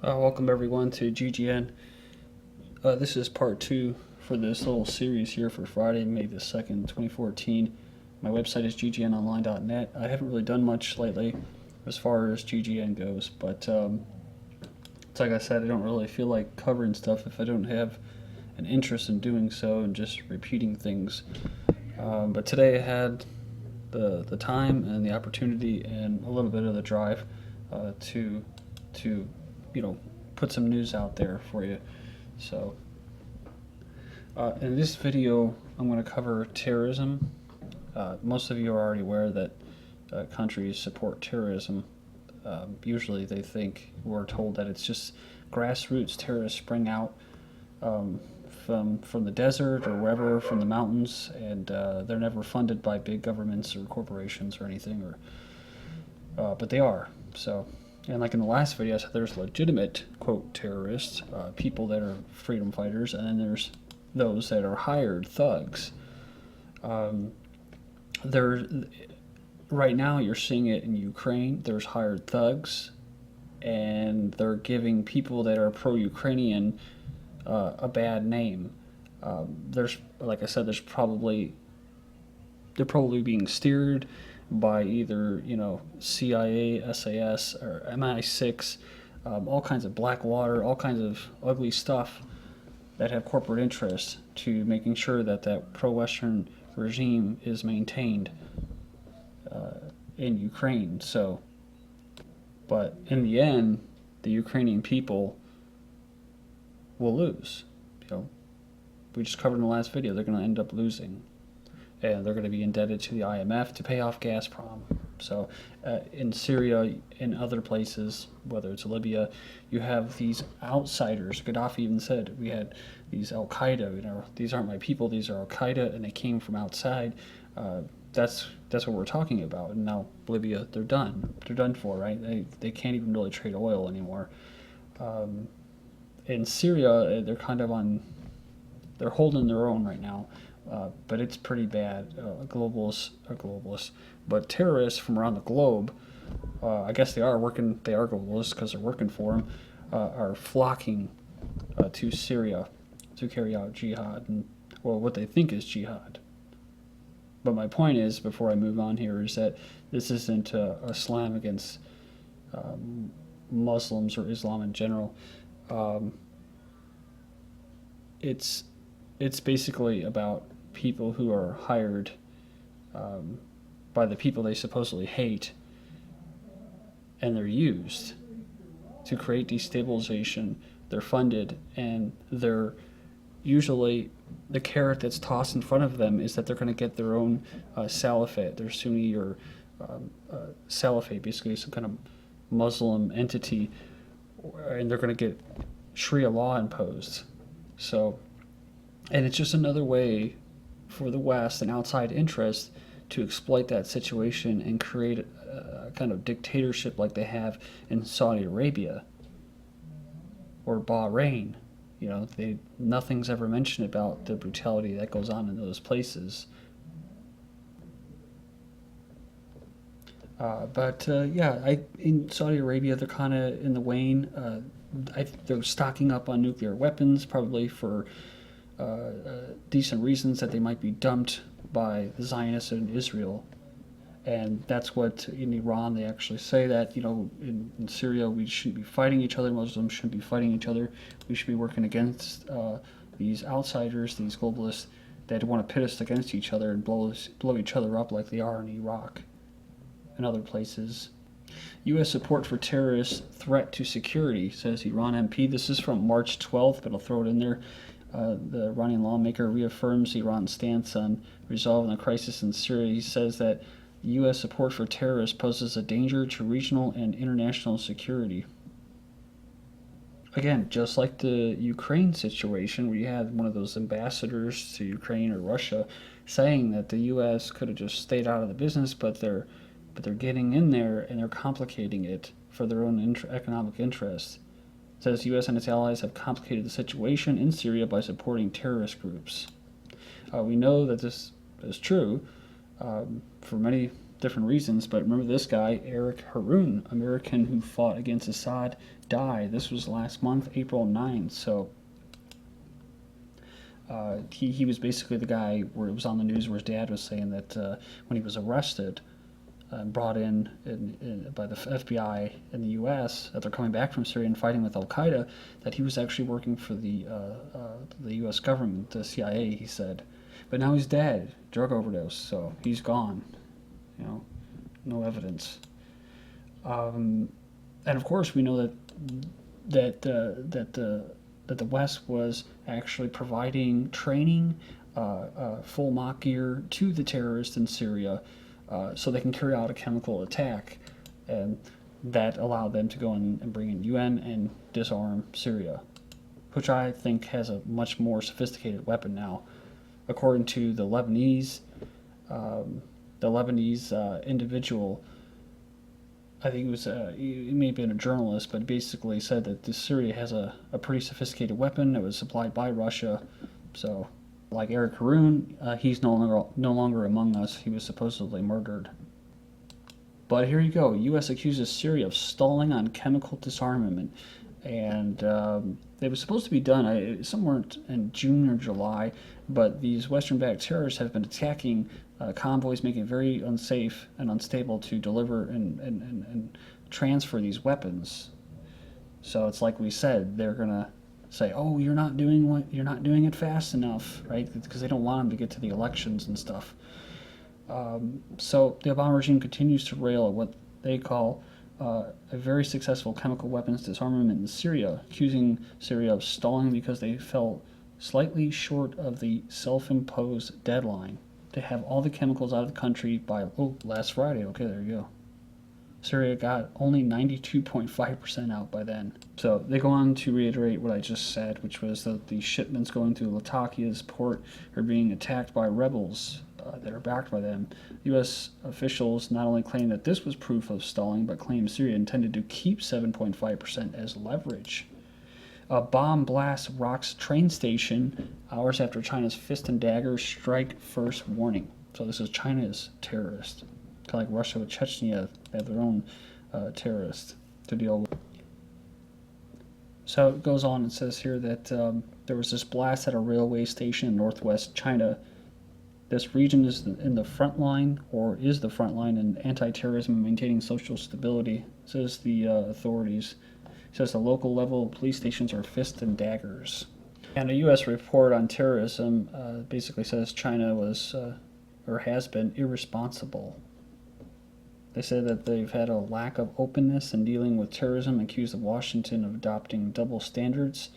Welcome everyone to GGN. This is part 2 for this little series here for Friday, May the 2nd, 2014. My website is ggnonline.net. I haven't really done much lately as far as GGN goes, but it's like I said, I don't really feel like covering stuff if I don't have an interest in doing so and just repeating things. But today I had the time and the opportunity and a little bit of the drive to put some news out there for you. So in this video I'm going to cover terrorism. Most of you are already aware that countries support terrorism. Usually they think, we're told that it's just grassroots terrorists spring out from the desert or wherever, from the mountains, and they're never funded by big governments or corporations or anything, but they are. So, and like in the last video I said, there's legitimate, quote, terrorists, people that are freedom fighters, and then there's those that are hired thugs. Right now you're seeing it in Ukraine. There's hired thugs, and they're giving people that are pro-Ukrainian a bad name. There's, like I said, they're probably being steered by either CIA, SAS, or MI6, all kinds of Blackwater, all kinds of ugly stuff that have corporate interests to making sure that that pro-Western regime is maintained in Ukraine. So, but in the end, the Ukrainian people will lose. We just covered in the last video, they're going to end up losing. And they're going to be indebted to the IMF to pay off Gazprom. So in Syria, in other places, whether it's Libya, you have these outsiders. Gaddafi even said, we had these Al-Qaeda, these aren't my people, these are Al-Qaeda, and they came from outside. That's what we're talking about. And now Libya, they're done. They're done for, right? They can't even really trade oil anymore. In Syria, they're kind of they're holding their own right now. But it's pretty bad. Globalists, but terrorists from around the globe, I guess they are globalists because they're working for them, are flocking to Syria to carry out jihad, and what they think is jihad. But my point is, before I move on here, is that this isn't a slam against Muslims or Islam in general. It's basically about people who are hired by the people they supposedly hate, and they're used to create destabilization. They're funded, and they're usually, the carrot that's tossed in front of them is that they're going to get their own Salafate, their Sunni or Salafate, basically some kind of Muslim entity, and they're going to get Sharia law imposed. So, and it's just another way for the West and outside interests to exploit that situation and create a kind of dictatorship like they have in Saudi Arabia or Bahrain. Nothing's ever mentioned about the brutality that goes on in those places. In Saudi Arabia, they're kind of in the wane. They're stocking up on nuclear weapons, probably for decent reasons, that they might be dumped by the Zionists in Israel. And that's what in Iran they actually say, that in Syria we shouldn't be fighting each other, Muslims shouldn't be fighting each other, we should be working against these outsiders, these globalists that want to pit us against each other and blow each other up like they are in Iraq and other places. U.S. support for terrorists threat to security, says Iran MP. This is from March 12th, but I'll throw it in there. The Iranian lawmaker reaffirms Iran's stance on resolving the crisis in Syria. He says that U.S. support for terrorists poses a danger to regional and international security. Again, just like the Ukraine situation, where you had one of those ambassadors to Ukraine or Russia saying that the U.S. could have just stayed out of the business, but they're getting in there and they're complicating it for their own economic interests. It says U.S. and its allies have complicated the situation in Syria by supporting terrorist groups. We know that this is true. For many different reasons. But remember this guy, Eric Haroun, American who fought against Assad, died. This was last month, April 9th. So he was basically the guy where it was on the news where his dad was saying that when he was arrested and brought in by the FBI in the U.S. after coming back from Syria and fighting with Al-Qaeda, that he was actually working for the U.S. government, the CIA, he said. But now he's dead, drug overdose, so he's gone. You know, no evidence. And of course, we know that the West was actually providing training, full mock gear to the terrorists in Syria, so they can carry out a chemical attack, and that allowed them to go in and bring in UN and disarm Syria, which I think has a much more sophisticated weapon now. According to the Lebanese individual, I think it was it may have been a journalist, but basically said that Syria has a pretty sophisticated weapon that was supplied by Russia. So, like Eric Haroun, he's no longer among us. He was supposedly murdered. But here you go. U.S. accuses Syria of stalling on chemical disarmament, and it was supposed to be done somewhere in June or July. But these Western-backed terrorists have been attacking convoys, making it very unsafe and unstable to deliver and transfer these weapons. So it's like we said, they're gonna say, "Oh, you're not doing it fast enough," right? Because they don't want them to get to the elections and stuff. So the Obama regime continues to rail at what they call a very successful chemical weapons disarmament in Syria, accusing Syria of stalling because they fell slightly short of the self-imposed deadline to have all the chemicals out of the country by last Friday. Okay, there you go. Syria got only 92.5% out by then. So they go on to reiterate what I just said, which was that the shipments going through Latakia's port are being attacked by rebels that are backed by them. U.S. officials not only claim that this was proof of stalling, but claim Syria intended to keep 7.5% as leverage. A bomb blast rocks train station hours after China's fist and dagger strike first warning. So this is China's terrorist. Kind of like Russia with Chechnya, they have their own terrorists to deal with. So it goes on and says here that there was this blast at a railway station in northwest China. This region is in the front line, or is the front line in anti-terrorism and maintaining social stability, says the authorities. It says the local level police stations are fists and daggers. And a U.S. report on terrorism basically says China was, or has been, irresponsible. They say that they've had a lack of openness in dealing with terrorism, accused of Washington of adopting double standards.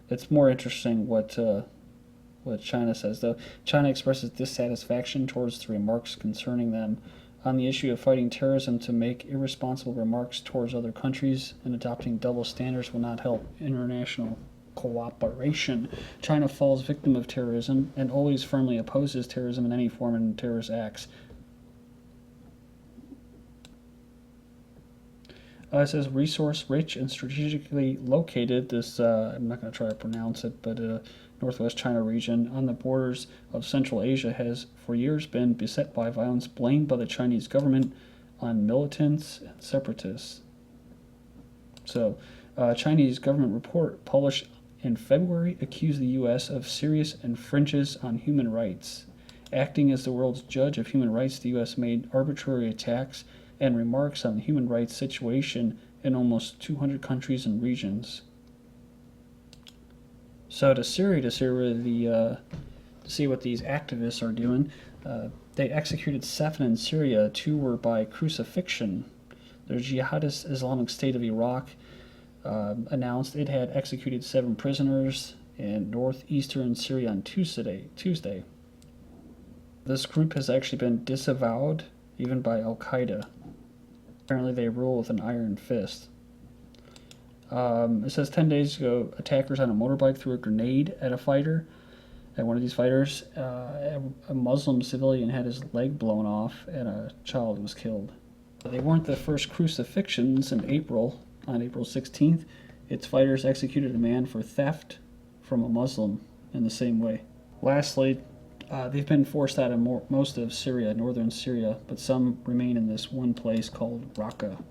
It's more interesting what China says, though. China expresses dissatisfaction towards the remarks concerning them on the issue of fighting terrorism. To make irresponsible remarks towards other countries and adopting double standards will not help international cooperation. China falls victim of terrorism and always firmly opposes terrorism in any form and terrorist acts. It says resource-rich and strategically located, this, I'm not going to try to pronounce it, but northwest China region on the borders of Central Asia has for years been beset by violence blamed by the Chinese government on militants and separatists. So, Chinese government report published in February accused the U.S. of serious infringements on human rights. Acting as the world's judge of human rights, the U.S. made arbitrary attacks and remarks on the human rights situation in almost 200 countries and regions. So to see what these activists are doing, they executed 7 in Syria. 2 were by crucifixion. The jihadist Islamic State of Iraq announced it had executed 7 prisoners in northeastern Syria on Tuesday. This group has actually been disavowed even by Al-Qaeda. Apparently they rule with an iron fist. It says 10 days ago, attackers on a motorbike threw a grenade at one of these fighters. A Muslim civilian had his leg blown off, and a child was killed. They weren't the first crucifixions in April. On April 16th, its fighters executed a man for theft from a Muslim in the same way. Lastly, They've been forced out of most of Syria, northern Syria, but some remain in this one place called Raqqa.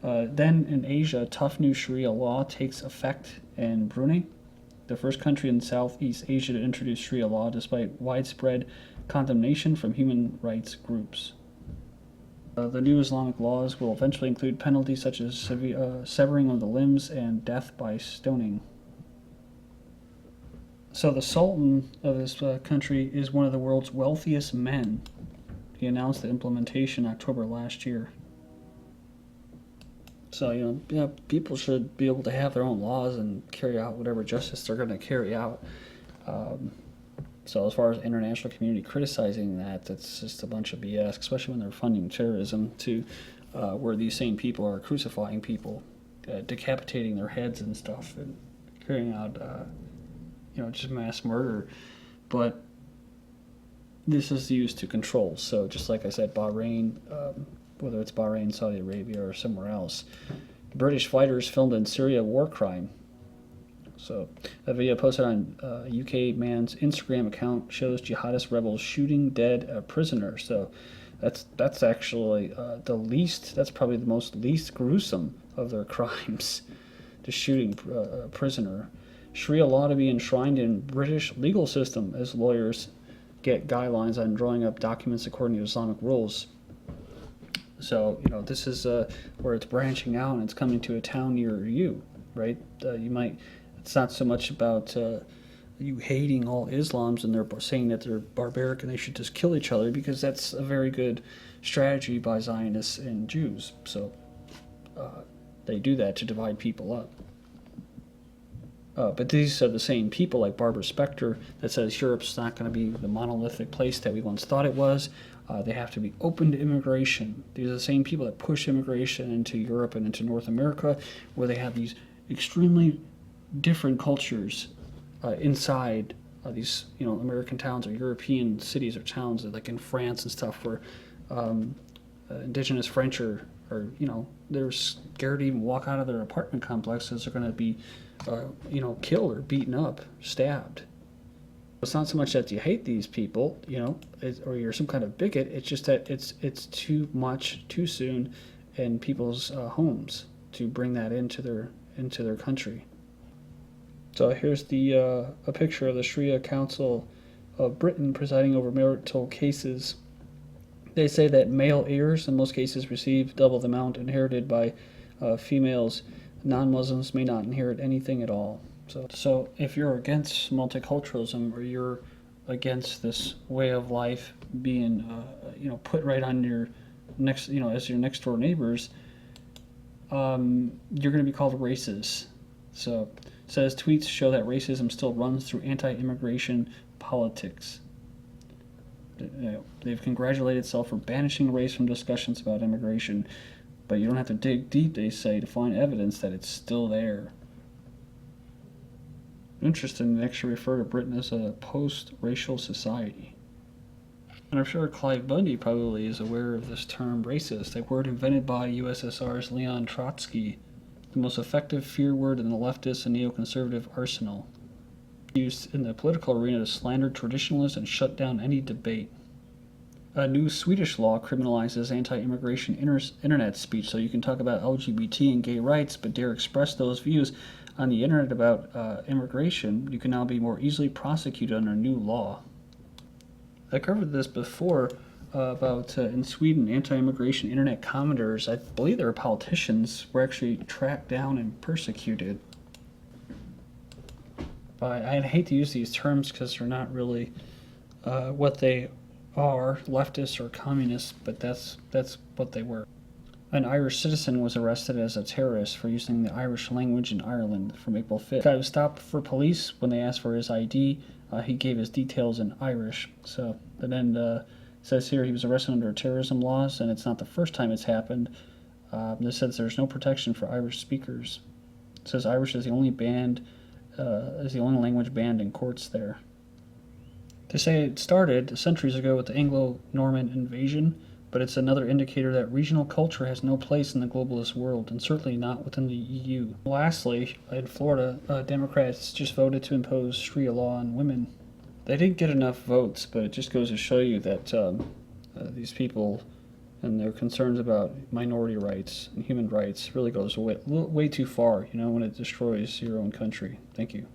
Then in Asia, tough new Sharia law takes effect in Brunei, the first country in Southeast Asia to introduce Sharia law despite widespread condemnation from human rights groups. The new Islamic laws will eventually include penalties such as severing of the limbs and death by stoning. So the Sultan of this country is one of the world's wealthiest men. He announced the implementation October last year. So, people should be able to have their own laws and carry out whatever justice they're going to carry out. So as far as international community criticizing that's just a bunch of BS, especially when they're funding terrorism where these same people are crucifying people, decapitating their heads and stuff, and carrying out just mass murder. But this is used to control. So just like I said, Bahrain, whether it's Bahrain, Saudi Arabia, or somewhere else, British fighters filmed in Syria war crime. So a video posted on a UK man's Instagram account shows jihadist rebels shooting dead a prisoner. So that's actually that's probably the most least gruesome of their crimes, just shooting a prisoner. Sharia law to be enshrined in British legal system as lawyers get guidelines on drawing up documents according to Islamic rules. So, this is where it's branching out and it's coming to a town near you, right? It's not so much about you hating all Islams and they're saying that they're barbaric and they should just kill each other, because that's a very good strategy by Zionists and Jews. So they do that to divide people up. But these are the same people, like Barbara Specter, that says Europe's not going to be the monolithic place that we once thought it was. They have to be open to immigration. These are the same people that push immigration into Europe and into North America, where they have these extremely different cultures inside these, American towns or European cities or towns, like in France and stuff, where indigenous French are they're scared to even walk out of their apartment complexes. They're going to be killed or beaten up, stabbed. It's not so much that you hate these people, or you're some kind of bigot. It's just that it's too much, too soon, in people's homes to bring that into their country. So here's a picture of the Sharia Council of Britain presiding over marital cases. They say that male heirs in most cases receive double the amount inherited by females. Non-Muslims may not inherit anything at all. So if you're against multiculturalism, or you're against this way of life being put right on your next as your next door neighbors, you're going to be called racist. So it says tweets show that racism still runs through anti-immigration politics. They've congratulated itself for banishing race from discussions about immigration, but you don't have to dig deep, they say, to find evidence that it's still there. Interesting, they actually refer to Britain as a post-racial society. And I'm sure Clive Bundy probably is aware of this term racist, a word invented by USSR's Leon Trotsky, the most effective fear word in the leftist and neoconservative arsenal, used in the political arena to slander traditionalists and shut down any debate. A new Swedish law criminalizes anti-immigration internet speech, so you can talk about LGBT and gay rights, but dare express those views on the internet about immigration, you can now be more easily prosecuted under new law. I covered this before about in Sweden, anti-immigration internet commenters, I believe they were politicians, were actually tracked down and persecuted. I hate to use these terms because they're not really what they are, leftists or communists, but that's what they were. An Irish citizen was arrested as a terrorist for using the Irish language in Ireland from April 5th. The guy was stopped for police when they asked for his ID. He gave his details in Irish. So, and then it says here he was arrested under terrorism laws, and it's not the first time it's happened. This says there's no protection for Irish speakers. It says Irish is the only language banned in courts there. They say it started centuries ago with the Anglo-Norman invasion, but it's another indicator that regional culture has no place in the globalist world, and certainly not within the EU. Lastly, in Florida, Democrats just voted to impose Sharia law on women. They didn't get enough votes, but it just goes to show you that these people and their concerns about minority rights and human rights really goes way too far, when it destroys your own country. Thank you.